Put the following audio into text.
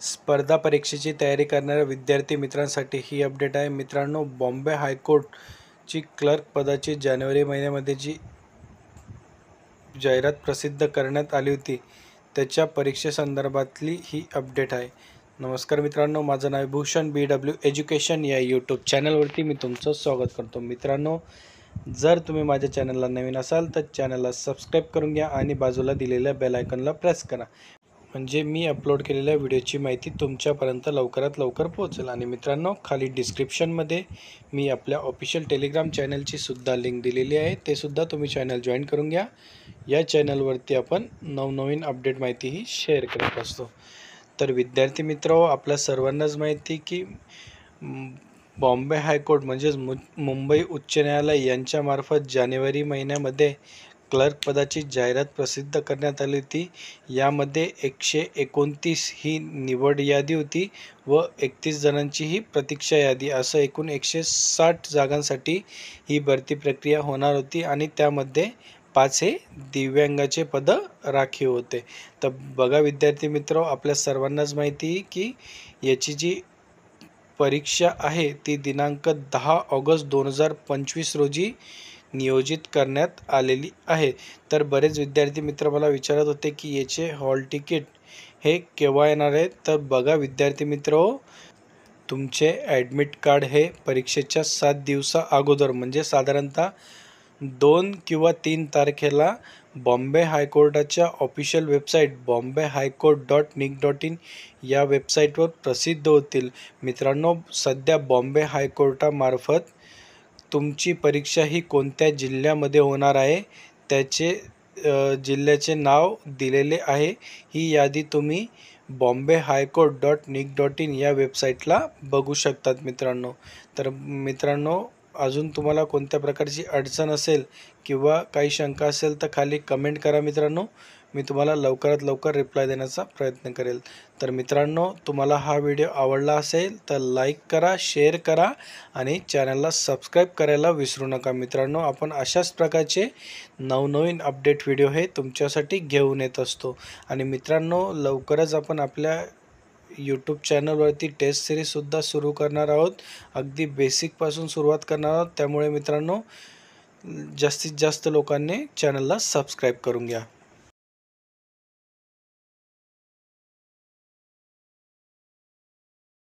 स्पर्धा परीक्षेची तयारी करणाऱ्या विद्यार्थी मित्रांसाठी ही अपडेट आहे मित्रांनो. बॉम्बे हायकोर्टची क्लर्क पदाची जानेवारी महिन्यामध्ये जी जाहिरात प्रसिद्ध करण्यात आली होती त्याच्या परीक्षेसंदर्भातली ही अपडेट आहे. नमस्कार मित्रांनो, माझं नाव भूषण BW एज्युकेशन या यूट्यूब चॅनलवरती मी तुमचं स्वागत करतो. मित्रांनो, जर तुम्ही माझ्या चॅनलला नवीन असाल तर चॅनलला सबस्क्राईब करून घ्या आणि बाजूला दिलेल्या बेल आयकॉनला प्रेस करा, म्हणजे मी अपलोड केलेल्या व्हिडिओची माहिती तुमच्यापर्यंत लवकरात लवकर पोहोचेल. आणि मित्रांनो, खाली डिस्क्रिप्शनमध्ये मी आपल्या ऑफिशियल टेलिग्राम चॅनलची सुद्धा लिंक दिलेली आहे, ते सुद्धा तुम्ही चॅनल जॉईन करून घ्या. या चॅनलवरती आपण नवनवीन अपडेट माहितीही शेअर करत असतो. तर विद्यार्थी मित्र, आपल्या सर्वांनाच माहिती की बॉम्बे हायकोर्ट म्हणजेच मुंबई उच्च न्यायालय यांच्यामार्फत जानेवारी महिन्यामध्ये क्लर्क पदाची जाहिरात प्रसिद्ध करण्यात आली होती. यामध्ये 129 ही निवड यादी होती व 31 जणांची ही प्रतीक्षा यादी, असं एकूण 160 जागांसाठी ही भरती प्रक्रिया होणार होती. आणि त्यामध्ये 5 हे दिव्यांगाचे पद राखीव होते. तर बघा विद्यार्थी मित्र, आपल्या सर्वांनाच माहिती की याची जी परीक्षा आहे ती दिनांक 10 ऑगस्ट 2025 रोजी नियोजित करण्यात आलेली आहे. तर बरेच विद्यार्थी मित्र मला विचारत होते की याचे हॉल तिकीट हे केव्हा येणार आहे. तर बघा विद्यार्थी मित्र, तुमचे ॲडमिट कार्ड हे परीक्षेच्या 7 दिवसा अगोदर म्हणजे साधारणतः 2 किंवा 3 तारखेला बॉम्बे हायकोर्टाच्या ऑफिशियल वेबसाईट bombayhighcourt.nic.in या वेबसाईटवर प्रसिद्ध होतील. मित्रांनो, सध्या बॉम्बे हायकोर्टामार्फत तुमची परीक्षा ही कोणत्या जिल्ह्यामध्ये होणार आहे त्याचे जिल्ह्याचे नाव दिलेले आहे. ही यादी तुम्ही bombayhighcourt.nic.in या वेबसाईटला बघू शकतात मित्रांनो. तर मित्रांनो, अजून तुम्हाला कोणत्या प्रकारची अडचण असेल किंवा काही शंका असेल तर खाली कमेंट करा मित्रांनो, मी तुम्हाला लवकरात लवकर रिप्लाय देण्याचा प्रयत्न करेल. तर मित्रांनो, तुम्हाला हा व्हिडिओ आवडला असेल तर लाईक करा, शेअर करा आणि चॅनलला सबस्क्राईब करायला विसरू नका. मित्रांनो, आपण अशाच प्रकारचे नवनवीन अपडेट व्हिडिओ हे तुमच्यासाठी घेऊन येत असतो. आणि मित्रांनो, लवकरच आपण आपल्या यूट्यूब चॅनलवरती टेस्ट सिरीजसुद्धा सुरू करणार आहोत. अगदी बेसिकपासून सुरुवात करणार आहोत. त्यामुळे मित्रांनो, जास्तीत जास्त लोकांनी चॅनलला सबस्क्राईब करून घ्या.